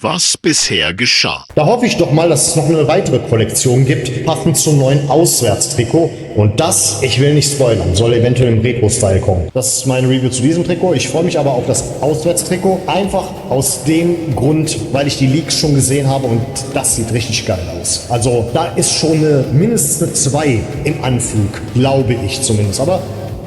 was bisher geschah. Da hoffe ich doch mal, dass es noch eine weitere Kollektion gibt, passend zum neuen Auswärtstrikot. Und das, ich will nicht spoilern, soll eventuell im Retro-Style kommen. Das ist meine Review zu diesem Trikot. Ich freue mich aber auf das Auswärtstrikot. Einfach aus dem Grund, weil ich die Leaks schon gesehen habe und das sieht richtig geil aus. Also da ist schon mindestens eine 2 im Anflug, glaube ich zumindest. Aber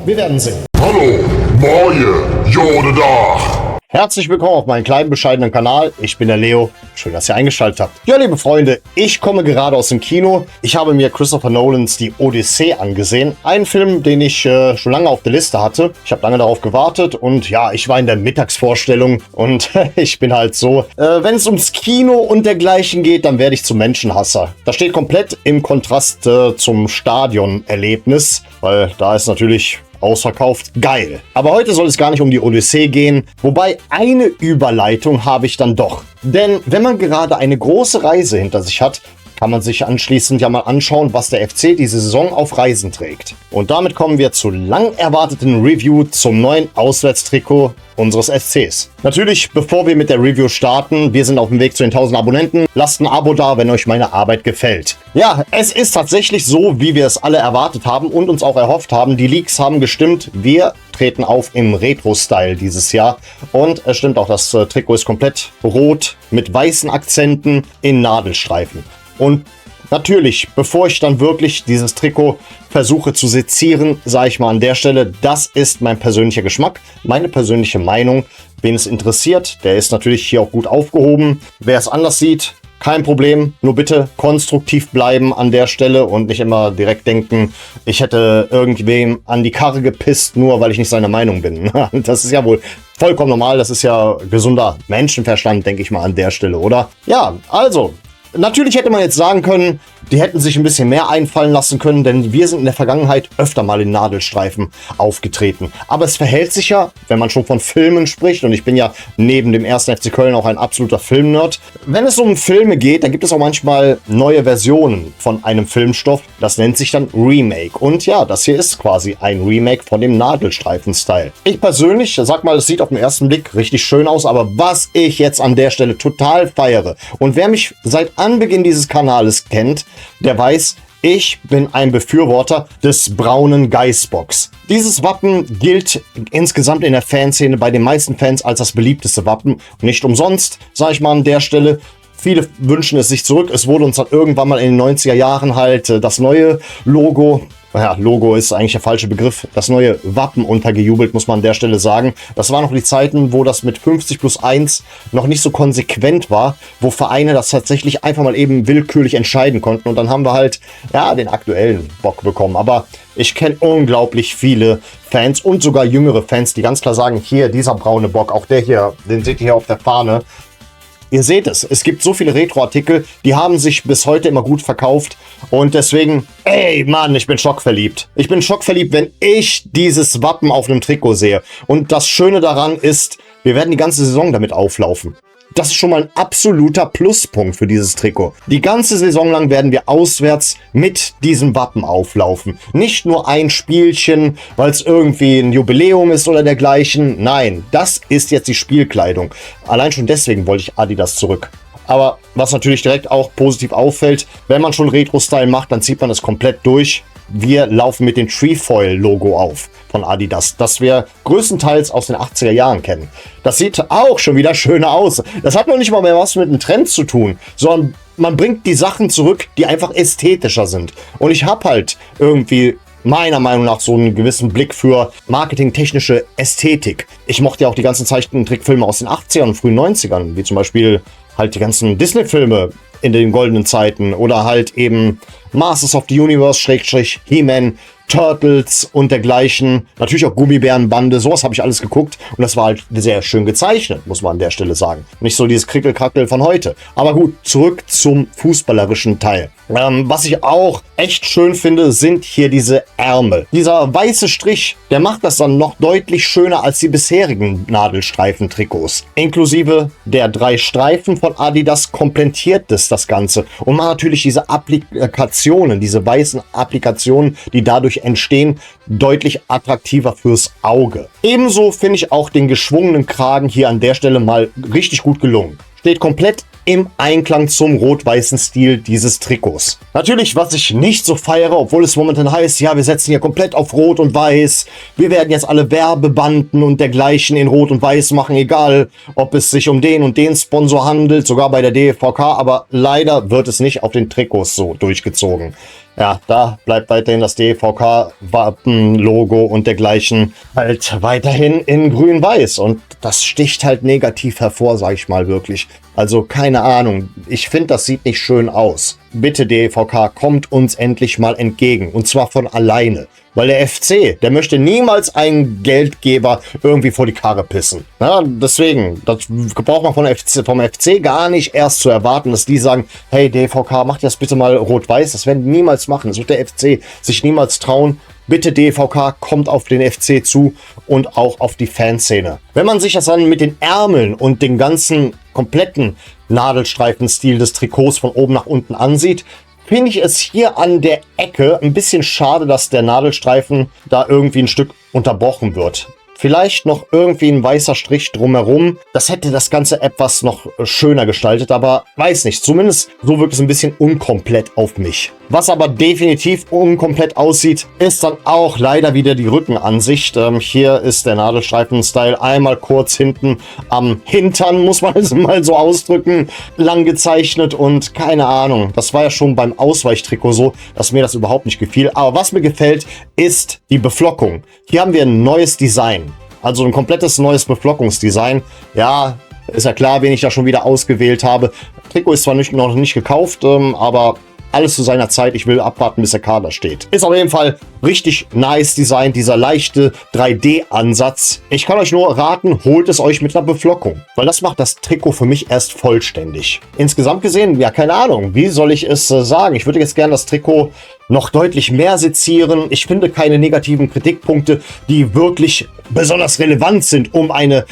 wir werden sehen. Hallo, Moje, Jodedach. Herzlich willkommen auf meinem kleinen, bescheidenen Kanal. Ich bin der Leo. Schön, dass ihr eingeschaltet habt. Ja, liebe Freunde, ich komme gerade aus dem Kino. Ich habe mir Christopher Nolans Die Odyssee angesehen. Ein Film, den ich schon lange auf der Liste hatte. Ich habe lange darauf gewartet und ja, ich war in der Mittagsvorstellung und ich bin halt so, wenn es ums Kino und dergleichen geht, dann werde ich zum Menschenhasser. Das steht komplett im Kontrast zum Stadionerlebnis, weil da ist natürlich ausverkauft. Geil. Aber heute soll es gar nicht um die Odyssee gehen, wobei eine Überleitung habe ich dann doch. Denn wenn man gerade eine große Reise hinter sich hat, kann man sich anschließend ja mal anschauen, was der FC diese Saison auf Reisen trägt. Und damit kommen wir zur lang erwarteten Review zum neuen Auswärtstrikot unseres SCs. Natürlich, bevor wir mit der Review starten, wir sind auf dem Weg zu den 1000 Abonnenten. Lasst ein Abo da, wenn euch meine Arbeit gefällt. Ja, es ist tatsächlich so, wie wir es alle erwartet haben und uns auch erhofft haben. Die Leaks haben gestimmt. Wir treten auf im Retro-Style dieses Jahr. Und es stimmt auch, das Trikot ist komplett rot mit weißen Akzenten in Nadelstreifen. Und natürlich, bevor ich dann wirklich dieses Trikot versuche zu sezieren, sage ich mal an der Stelle, das ist mein persönlicher Geschmack, meine persönliche Meinung. Wen es interessiert, der ist natürlich hier auch gut aufgehoben. Wer es anders sieht, kein Problem. Nur bitte konstruktiv bleiben an der Stelle und nicht immer direkt denken, ich hätte irgendwem an die Karre gepisst, nur weil ich nicht seiner Meinung bin. Das ist ja wohl vollkommen normal. Das ist ja gesunder Menschenverstand, denke ich mal an der Stelle, oder? Ja, also natürlich hätte man jetzt sagen können, die hätten sich ein bisschen mehr einfallen lassen können, denn wir sind in der Vergangenheit öfter mal in Nadelstreifen aufgetreten. Aber es verhält sich ja, wenn man schon von Filmen spricht, und ich bin ja neben dem 1. FC Köln auch ein absoluter Filmnerd. Wenn es um Filme geht, dann gibt es auch manchmal neue Versionen von einem Filmstoff. Das nennt sich dann Remake. Und ja, das hier ist quasi ein Remake von dem Nadelstreifen-Style. Ich persönlich, sag mal, es sieht auf den ersten Blick richtig schön aus, aber was ich jetzt an der Stelle total feiere, und wer mich seit Anbeginn dieses Kanales kennt, der weiß, ich bin ein Befürworter des braunen Geißbocks. Dieses Wappen gilt insgesamt in der Fanszene bei den meisten Fans als das beliebteste Wappen. Und nicht umsonst, sage ich mal an der Stelle. Viele wünschen es sich zurück. Es wurde uns dann irgendwann mal in den 90er Jahren halt das neue Logo, ja, Logo ist eigentlich der falsche Begriff, das neue Wappen untergejubelt, muss man an der Stelle sagen. Das waren noch die Zeiten, wo das mit 50+1 noch nicht so konsequent war, wo Vereine das tatsächlich einfach mal eben willkürlich entscheiden konnten. Und dann haben wir halt, ja, den aktuellen Bock bekommen. Aber ich kenne unglaublich viele Fans und sogar jüngere Fans, die ganz klar sagen, hier, dieser braune Bock, auch der hier, den seht ihr hier auf der Fahne. Ihr seht es, es gibt so viele Retro-Artikel, die haben sich bis heute immer gut verkauft und deswegen, ey Mann, ich bin schockverliebt. Ich bin schockverliebt, wenn ich dieses Wappen auf einem Trikot sehe. Und das Schöne daran ist, wir werden die ganze Saison damit auflaufen. Das ist schon mal ein absoluter Pluspunkt für dieses Trikot. Die ganze Saison lang werden wir auswärts mit diesem Wappen auflaufen. Nicht nur ein Spielchen, weil es irgendwie ein Jubiläum ist oder dergleichen. Nein, das ist jetzt die Spielkleidung. Allein schon deswegen wollte ich Adidas zurück. Aber was natürlich direkt auch positiv auffällt, wenn man schon Retro-Style macht, dann zieht man es komplett durch. Wir laufen mit dem Trefoil-Logo auf von Adidas, das wir größtenteils aus den 80er Jahren kennen. Das sieht auch schon wieder schöner aus. Das hat noch nicht mal mehr was mit einem Trend zu tun, sondern man bringt die Sachen zurück, die einfach ästhetischer sind. Und ich habe halt irgendwie meiner Meinung nach so einen gewissen Blick für marketingtechnische Ästhetik. Ich mochte ja auch die ganzen Zeichentrickfilme aus den 80ern und frühen 90ern, wie zum Beispiel halt die ganzen Disney-Filme in den goldenen Zeiten oder halt eben Masters of the Universe, / He-Man, Turtles und dergleichen. Natürlich auch Gummibärenbande, sowas habe ich alles geguckt und das war halt sehr schön gezeichnet, muss man an der Stelle sagen. Nicht so dieses Krickelkrackel von heute. Aber gut, zurück zum fußballerischen Teil. Was ich auch echt schön finde, sind hier diese Ärmel. Dieser weiße Strich, der macht das dann noch deutlich schöner als die bisherigen Nadelstreifen-Trikots. Inklusive der 3 Streifen von Adidas komplettiert das Ganze. Und man natürlich diese Applikationen, diese weißen Applikationen, die dadurch entstehen, deutlich attraktiver fürs Auge. Ebenso finde ich auch den geschwungenen Kragen hier an der Stelle mal richtig gut gelungen. steht komplett im Einklang zum rot-weißen Stil dieses Trikots. Natürlich, was ich nicht so feiere, obwohl es momentan heißt, ja, wir setzen hier komplett auf Rot und Weiß, wir werden jetzt alle Werbebanden und dergleichen in Rot und Weiß machen, egal ob es sich um den und den Sponsor handelt, sogar bei der DFVK, aber leider wird es nicht auf den Trikots so durchgezogen. Ja, da bleibt weiterhin das DVK-Wappen, Logo und dergleichen halt weiterhin in grün-weiß. Und das sticht halt negativ hervor, sag ich mal wirklich. Also keine Ahnung, ich finde, das sieht nicht schön aus. Bitte DVK, kommt uns endlich mal entgegen. Und zwar von alleine. Weil der FC, der möchte niemals einen Geldgeber irgendwie vor die Karre pissen. Ja, deswegen, das braucht man vom FC gar nicht erst zu erwarten, dass die sagen, hey DVK, macht das bitte mal rot-weiß. Das werden die niemals machen. Das wird der FC sich niemals trauen. Bitte DVK, kommt auf den FC zu und auch auf die Fanszene. Wenn man sich das dann mit den Ärmeln und den ganzen kompletten Nadelstreifenstil des Trikots von oben nach unten ansieht, finde ich es hier an der Ecke ein bisschen schade, dass der Nadelstreifen da irgendwie ein Stück unterbrochen wird. Vielleicht noch irgendwie ein weißer Strich drumherum. Das hätte das Ganze etwas noch schöner gestaltet, aber weiß nicht. Zumindest so wirkt es ein bisschen unkomplett auf mich. Was aber definitiv unkomplett aussieht, ist dann auch leider wieder die Rückenansicht. Hier ist der Nadelstreifen-Style einmal kurz hinten am Hintern, muss man es mal so ausdrücken, lang gezeichnet und keine Ahnung. Das war ja schon beim Ausweichtrikot so, dass mir das überhaupt nicht gefiel. Aber was mir gefällt, ist die Beflockung. Hier haben wir ein neues Design. Also ein komplettes neues Beflockungsdesign. Ja, ist ja klar, wen ich da schon wieder ausgewählt habe. Trikot ist zwar noch nicht gekauft, aber alles zu seiner Zeit. Ich will abwarten, bis der Kader steht. Ist auf jeden Fall richtig nice Design, dieser leichte 3D-Ansatz. Ich kann euch nur raten, holt es euch mit einer Beflockung, weil das macht das Trikot für mich erst vollständig. Insgesamt gesehen, ja, keine Ahnung, wie soll ich es sagen? Ich würde jetzt gerne das Trikot noch deutlich mehr sezieren. Ich finde keine negativen Kritikpunkte, die wirklich besonders relevant sind, um eine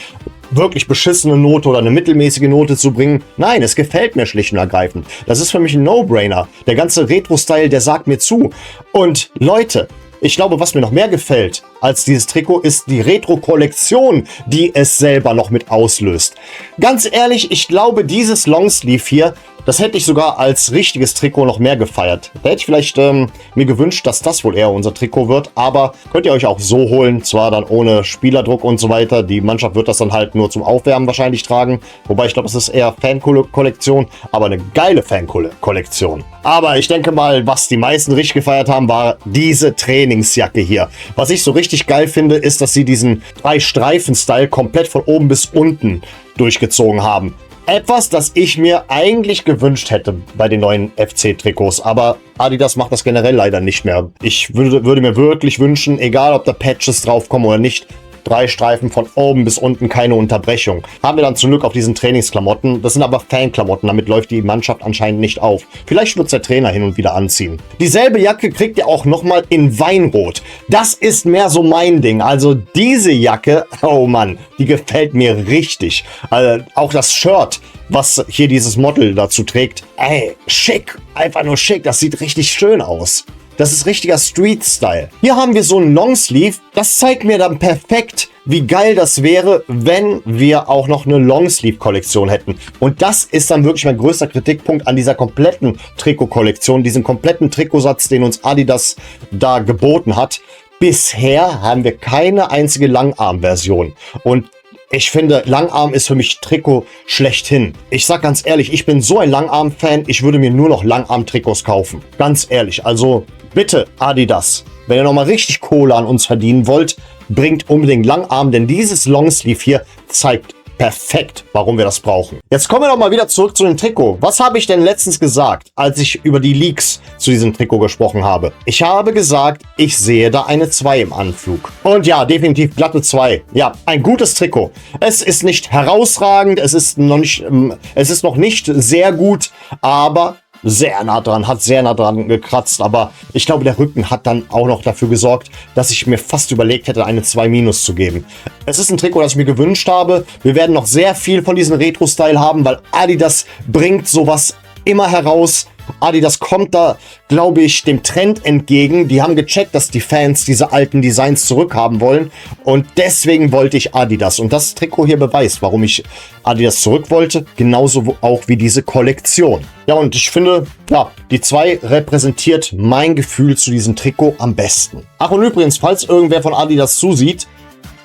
wirklich beschissene Note oder eine mittelmäßige Note zu bringen. Nein, es gefällt mir schlicht und ergreifend. Das ist für mich ein No-Brainer. Der ganze Retro-Style, der sagt mir zu. Und Leute, ich glaube, was mir noch mehr gefällt als dieses Trikot, ist die Retro-Kollektion, die es selber noch mit auslöst. Ganz ehrlich, ich glaube, dieses Longsleeve hier, das hätte ich sogar als richtiges Trikot noch mehr gefeiert. Da hätte ich vielleicht mir gewünscht, dass das wohl eher unser Trikot wird. Aber könnt ihr euch auch so holen. Zwar dann ohne Spielerdruck und so weiter. Die Mannschaft wird das dann halt nur zum Aufwärmen wahrscheinlich tragen. Wobei ich glaube, es ist eher Fan-Kollektion. Aber eine geile Fan-Kollektion. Aber ich denke mal, was die meisten richtig gefeiert haben, war diese Trainingsjacke hier. Was ich so richtig geil finde, ist, dass sie diesen 3-Streifen-Style komplett von oben bis unten durchgezogen haben. Etwas, das ich mir eigentlich gewünscht hätte bei den neuen FC-Trikots, aber Adidas macht das generell leider nicht mehr. Ich würde mir wirklich wünschen, egal ob da Patches draufkommen oder nicht, 3 Streifen von oben bis unten, keine Unterbrechung. Haben wir dann zum Glück auf diesen Trainingsklamotten. Das sind aber Fanklamotten, damit läuft die Mannschaft anscheinend nicht auf. Vielleicht wird es der Trainer hin und wieder anziehen. Dieselbe Jacke kriegt ihr auch nochmal in Weinrot. Das ist mehr so mein Ding. Also diese Jacke, oh Mann, die gefällt mir richtig. Also auch das Shirt, was hier dieses Model dazu trägt. Ey, schick, einfach nur schick. Das sieht richtig schön aus. Das ist richtiger Street-Style. Hier haben wir so einen Longsleeve. Das zeigt mir dann perfekt, wie geil das wäre, wenn wir auch noch eine Longsleeve-Kollektion hätten. Und das ist dann wirklich mein größter Kritikpunkt an dieser kompletten Trikot-Kollektion, diesen kompletten Trikotsatz, den uns Adidas da geboten hat. Bisher haben wir keine einzige Langarm-Version. Und ich finde, Langarm ist für mich Trikot schlechthin. Ich sag ganz ehrlich, ich bin so ein Langarm-Fan, ich würde mir nur noch Langarm-Trikots kaufen. Ganz ehrlich, also bitte Adidas, wenn ihr nochmal richtig Kohle an uns verdienen wollt, bringt unbedingt Langarm, denn dieses Longsleeve hier zeigt perfekt, warum wir das brauchen. Jetzt kommen wir noch mal wieder zurück zu dem Trikot. Was habe ich denn letztens gesagt, als ich über die Leaks zu diesem Trikot gesprochen habe? Ich habe gesagt, ich sehe da eine 2 im Anflug. Und ja, definitiv glatte 2. Ja, ein gutes Trikot. Es ist nicht herausragend, es ist noch nicht sehr gut, aber sehr nah dran, hat sehr nah dran gekratzt, aber ich glaube, der Rücken hat dann auch noch dafür gesorgt, dass ich mir fast überlegt hätte, eine 2- zu geben. Es ist ein Trikot, das ich mir gewünscht habe. Wir werden noch sehr viel von diesem Retro-Style haben, weil Adidas bringt sowas immer heraus. Adidas kommt da, glaube ich, dem Trend entgegen. Die haben gecheckt, dass die Fans diese alten Designs zurückhaben wollen. Und deswegen wollte ich Adidas. Und das Trikot hier beweist, warum ich Adidas zurück wollte. Genauso auch wie diese Kollektion. Ja, und ich finde, ja, die 2 repräsentiert mein Gefühl zu diesem Trikot am besten. Ach, und übrigens, falls irgendwer von Adidas zusieht,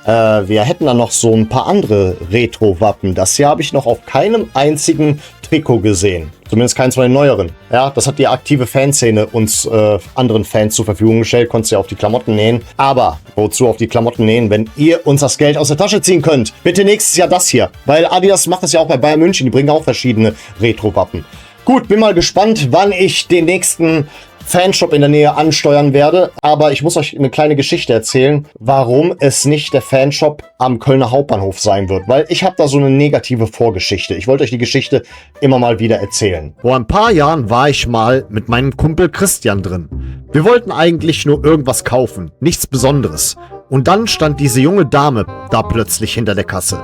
wir hätten da noch so ein paar andere Retro-Wappen. Das hier habe ich noch auf keinem einzigen Trikot gesehen. Zumindest keins von den neueren. Ja, das hat die aktive Fanszene uns anderen Fans zur Verfügung gestellt. Konntest ja auf die Klamotten nähen. Aber wozu auf die Klamotten nähen, wenn ihr uns das Geld aus der Tasche ziehen könnt? Bitte nächstes Jahr das hier. Weil Adidas macht das ja auch bei Bayern München. Die bringen auch verschiedene Retro-Wappen. Gut, bin mal gespannt, wann ich den nächsten Fanshop in der Nähe ansteuern werde, aber ich muss euch eine kleine Geschichte erzählen, warum es nicht der Fanshop am Kölner Hauptbahnhof sein wird, weil ich habe da so eine negative Vorgeschichte. Ich wollte euch die Geschichte immer mal wieder erzählen. Vor ein paar Jahren war ich mal mit meinem Kumpel Christian drin. Wir wollten eigentlich nur irgendwas kaufen, nichts Besonderes. Und dann stand diese junge Dame da plötzlich hinter der Kasse.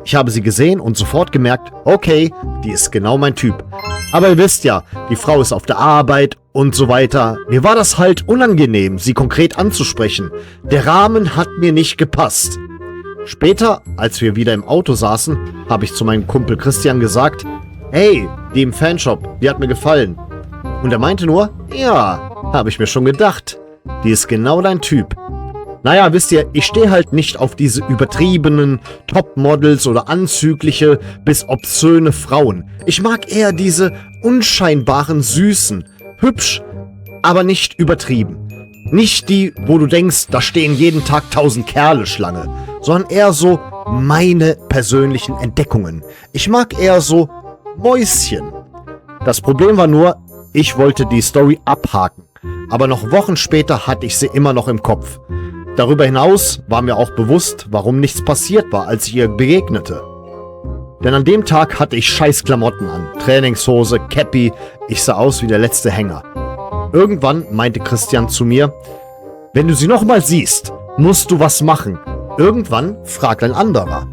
Ich habe sie gesehen und sofort gemerkt, okay, die ist genau mein Typ. Aber ihr wisst ja, die Frau ist auf der Arbeit und so weiter. Mir war das halt unangenehm, sie konkret anzusprechen. Der Rahmen hat mir nicht gepasst. Später, als wir wieder im Auto saßen, habe ich zu meinem Kumpel Christian gesagt, hey, die im Fanshop, die hat mir gefallen. Und er meinte nur, ja, habe ich mir schon gedacht. Die ist genau dein Typ. Naja, wisst ihr, ich stehe halt nicht auf diese übertriebenen Topmodels oder anzügliche bis obszöne Frauen. Ich mag eher diese unscheinbaren Süßen. Hübsch, aber nicht übertrieben. Nicht die, wo du denkst, da stehen jeden Tag 1000 Kerle Schlange, sondern eher so meine persönlichen Entdeckungen. Ich mag eher so Mäuschen. Das Problem war nur, ich wollte die Story abhaken, aber noch Wochen später hatte ich sie immer noch im Kopf. Darüber hinaus war mir auch bewusst, warum nichts passiert war, als ich ihr begegnete. Denn an dem Tag hatte ich scheiß Klamotten an, Trainingshose, Cappy, ich sah aus wie der letzte Hänger. Irgendwann meinte Christian zu mir, wenn du sie nochmal siehst, musst du was machen. Irgendwann fragt ein anderer.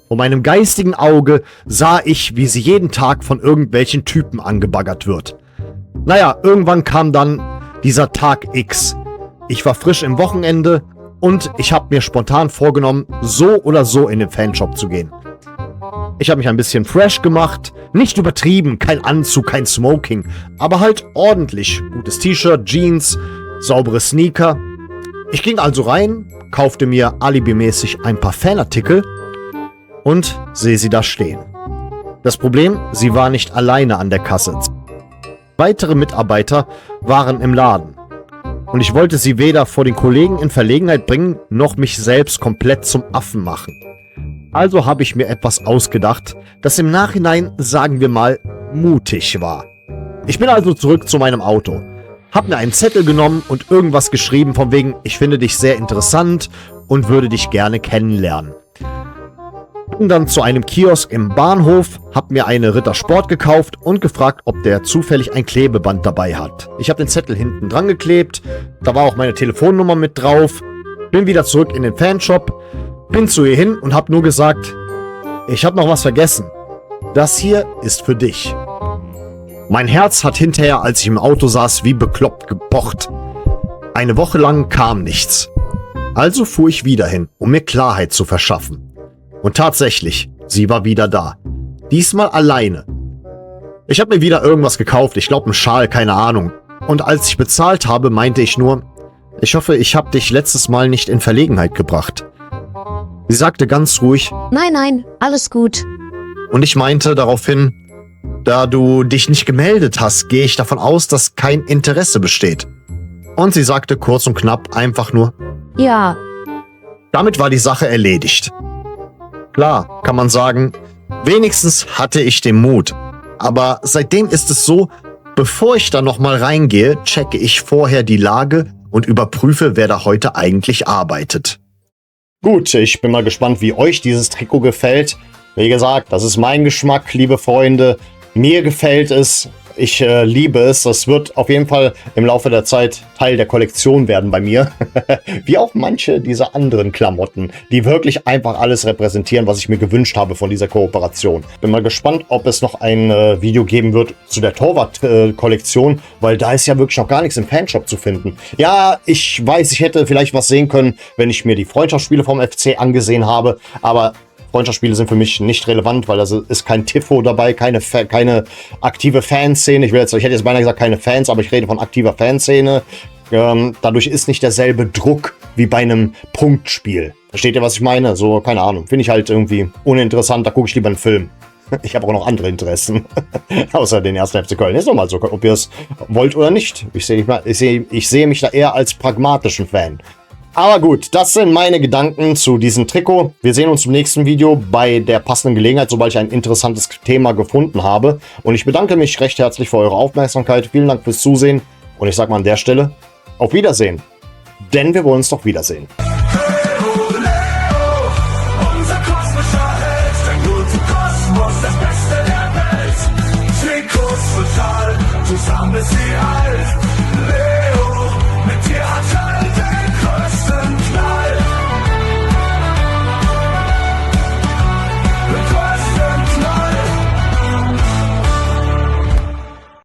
Vor meinem geistigen Auge sah ich, wie sie jeden Tag von irgendwelchen Typen angebaggert wird. Naja, irgendwann kam dann dieser Tag X. Ich war frisch im Wochenende und ich habe mir spontan vorgenommen, so oder so in den Fanshop zu gehen. Ich habe mich ein bisschen fresh gemacht, nicht übertrieben, kein Anzug, kein Smoking, aber halt ordentlich. Gutes T-Shirt, Jeans, saubere Sneaker. Ich ging also rein, kaufte mir alibimäßig ein paar Fanartikel und sehe sie da stehen. Das Problem, sie war nicht alleine an der Kasse. Weitere Mitarbeiter waren im Laden. Und ich wollte sie weder vor den Kollegen in Verlegenheit bringen, noch mich selbst komplett zum Affen machen. Also habe ich mir etwas ausgedacht, das im Nachhinein, sagen wir mal, mutig war. Ich bin also zurück zu meinem Auto, hab mir einen Zettel genommen und irgendwas geschrieben von wegen, ich finde dich sehr interessant und würde dich gerne kennenlernen. Bin dann zu einem Kiosk im Bahnhof, hab mir eine Ritter Sport gekauft und gefragt, ob der zufällig ein Klebeband dabei hat. Ich habe den Zettel hinten dran geklebt, da war auch meine Telefonnummer mit drauf, bin wieder zurück in den Fanshop, bin zu ihr hin und hab nur gesagt, ich hab noch was vergessen. Das hier ist für dich. Mein Herz hat hinterher, als ich im Auto saß, wie bekloppt gepocht. Eine Woche lang kam nichts. Also fuhr ich wieder hin, um mir Klarheit zu verschaffen. Und tatsächlich, sie war wieder da. Diesmal alleine. Ich habe mir wieder irgendwas gekauft, ich glaube einen Schal, keine Ahnung. Und als ich bezahlt habe, meinte ich nur, ich hoffe, ich habe dich letztes Mal nicht in Verlegenheit gebracht. Sie sagte ganz ruhig, Nein, alles gut. und ich meinte daraufhin, da du dich nicht gemeldet hast, gehe ich davon aus, dass kein Interesse besteht. Und sie sagte kurz und knapp einfach nur, Ja, damit war die Sache erledigt. Klar, kann man sagen, wenigstens hatte ich den Mut. Aber seitdem ist es so, bevor ich da nochmal reingehe, checke ich vorher die Lage und überprüfe, wer da heute eigentlich arbeitet. Gut, ich bin mal gespannt, wie euch dieses Trikot gefällt. Wie gesagt, das ist mein Geschmack, liebe Freunde. Mir gefällt es. ich liebe es. Das wird auf jeden Fall im Laufe der Zeit Teil der Kollektion werden bei mir. Wie auch manche dieser anderen Klamotten, die wirklich einfach alles repräsentieren, was ich mir gewünscht habe von dieser Kooperation. Bin mal gespannt, ob es noch ein Video geben wird zu der Torwart-Kollektion, weil da ist ja wirklich noch gar nichts im Fanshop zu finden. Ja, ich weiß, ich hätte vielleicht was sehen können, wenn ich mir die Freundschaftsspiele vom FC angesehen habe, aber Freundschaftsspiele sind für mich nicht relevant, weil da ist kein Tifo dabei, keine aktive Fanszene. Ich hätte jetzt beinahe gesagt keine Fans, aber ich rede von aktiver Fanszene. Dadurch ist nicht derselbe Druck wie bei einem Punktspiel. Versteht ihr, was ich meine? So, keine Ahnung. Finde ich halt irgendwie uninteressant. Da gucke ich lieber einen Film. Ich habe auch noch andere Interessen. Außer den 1. FC Köln. Ist nochmal so, ob ihr es wollt oder nicht. Ich sehe mich da eher als pragmatischen Fan. Aber gut, das sind meine Gedanken zu diesem Trikot. Wir sehen uns im nächsten Video bei der passenden Gelegenheit, sobald ich ein interessantes Thema gefunden habe. Und ich bedanke mich recht herzlich für eure Aufmerksamkeit. Vielen Dank fürs Zusehen. Und ich sage mal an der Stelle, auf Wiedersehen. Denn wir wollen uns doch wiedersehen. Unser kosmischer Held, der gute Kosmos, das Beste der Welt. Trikots total, zusammen ist sie ein.